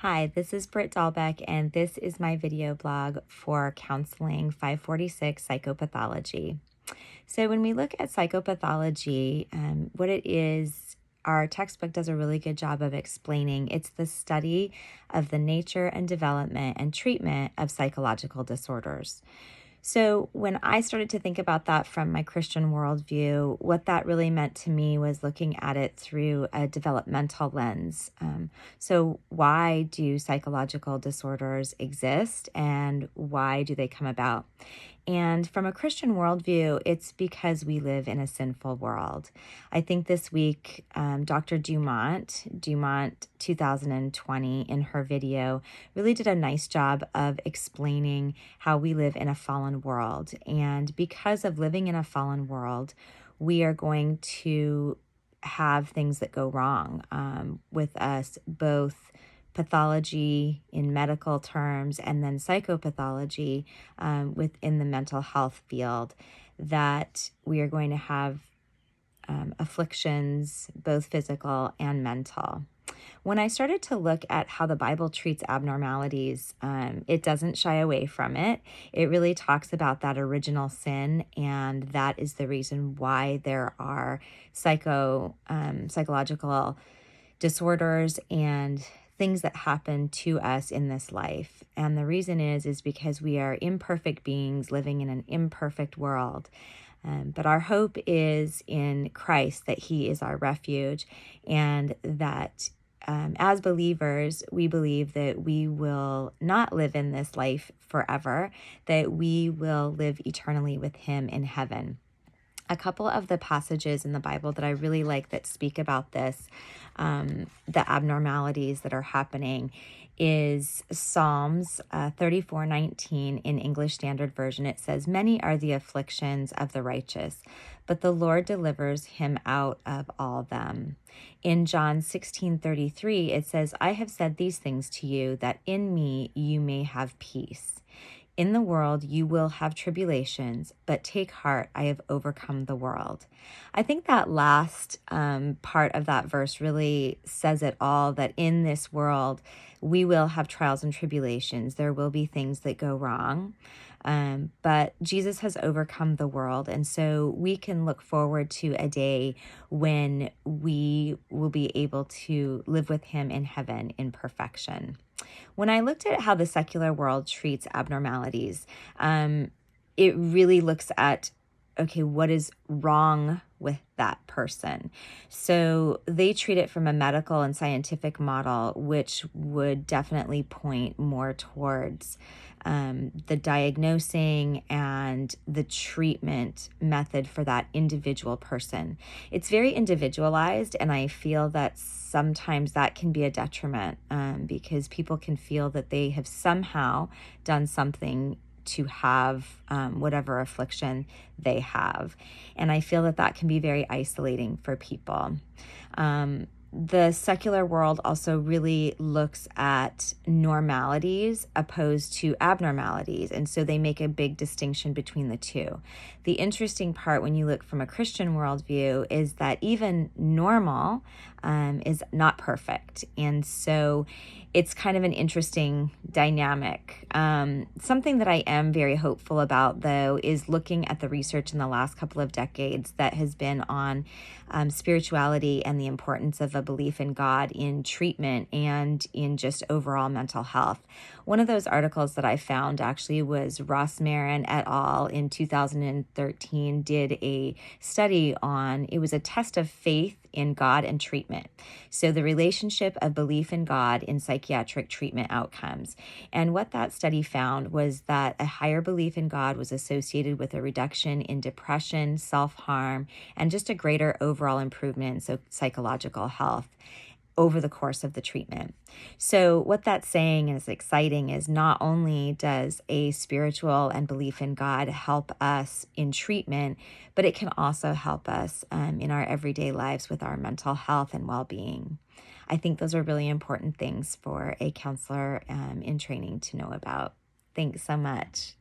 Hi, this is Britt Dahlbeck, and this is my video blog for Counseling 546 Psychopathology. So, when we look at psychopathology, what it is, our textbook does a really good job of explaining. It's the study of the nature and development and treatment of psychological disorders. So, when I started to think about that from my Christian worldview, what that really meant to me was looking at it through a developmental lens. So, why do psychological disorders exist and why do they come about? And from a Christian worldview, it's because we live in a sinful world. I think this week, Dr. Dumont 2020, in her video, really did a nice job of explaining how we live in a fallen world. And because of living in a fallen world, we are going to have things that go wrong with us, both pathology in medical terms and then psychopathology within the mental health field, that we are going to have afflictions, both physical and mental. When I started to look at how the Bible treats abnormalities, it doesn't shy away from it. It really talks about that original sin, and that is the reason why there are psychological disorders and things that happen to us in this life. And the reason is because we are imperfect beings living in an imperfect world. But our hope is in Christ, that He is our refuge, and that as believers, we believe that we will not live in this life forever, that we will live eternally with Him in heaven. A couple of the passages in the Bible that I really like that speak about this, the abnormalities that are happening, is Psalms 34:19 in English Standard Version. It says, "Many are the afflictions of the righteous, but the Lord delivers him out of all them." In John 16:33, it says, "I have said these things to you, that in me you may have peace. In the world you will have tribulations, but take heart, I have overcome the world." I think that last part of that verse really says it all, that in this world we will have trials and tribulations. There will be things that go wrong. But Jesus has overcome the world. And so we can look forward to a day when we will be able to live with Him in heaven in perfection. When I looked at how the secular world treats abnormalities, it really looks at, okay, what is wrong with that person? So they treat it from a medical and scientific model, which would definitely point more towards the diagnosing and the treatment method for that individual person. It's very individualized, and I feel that sometimes that can be a detriment because people can feel that they have somehow done something to have whatever affliction they have. And I feel that that can be very isolating for people. The secular world also really looks at normalities opposed to abnormalities, and so they make a big distinction between the two. The interesting part when you look from a Christian worldview is that even normal is not perfect, and so it's kind of an interesting dynamic. Something that I am very hopeful about, though, is looking at the research in the last couple of decades that has been on spirituality and the importance of a belief in God in treatment and in just overall mental health. One of those articles that I found actually was Ross Marin et al. In 2013 did a study on, it was a test of faith in God and treatment. So the relationship of belief in God in psychiatric treatment outcomes. And what that study found was that a higher belief in God was associated with a reduction in depression, self-harm, and just a greater overall improvement in psychological health over the course of the treatment. So what that's saying is exciting is not only does a spiritual and belief in God help us in treatment, but it can also help us in our everyday lives with our mental health and well-being. I think those are really important things for a counselor in training to know about. Thanks so much.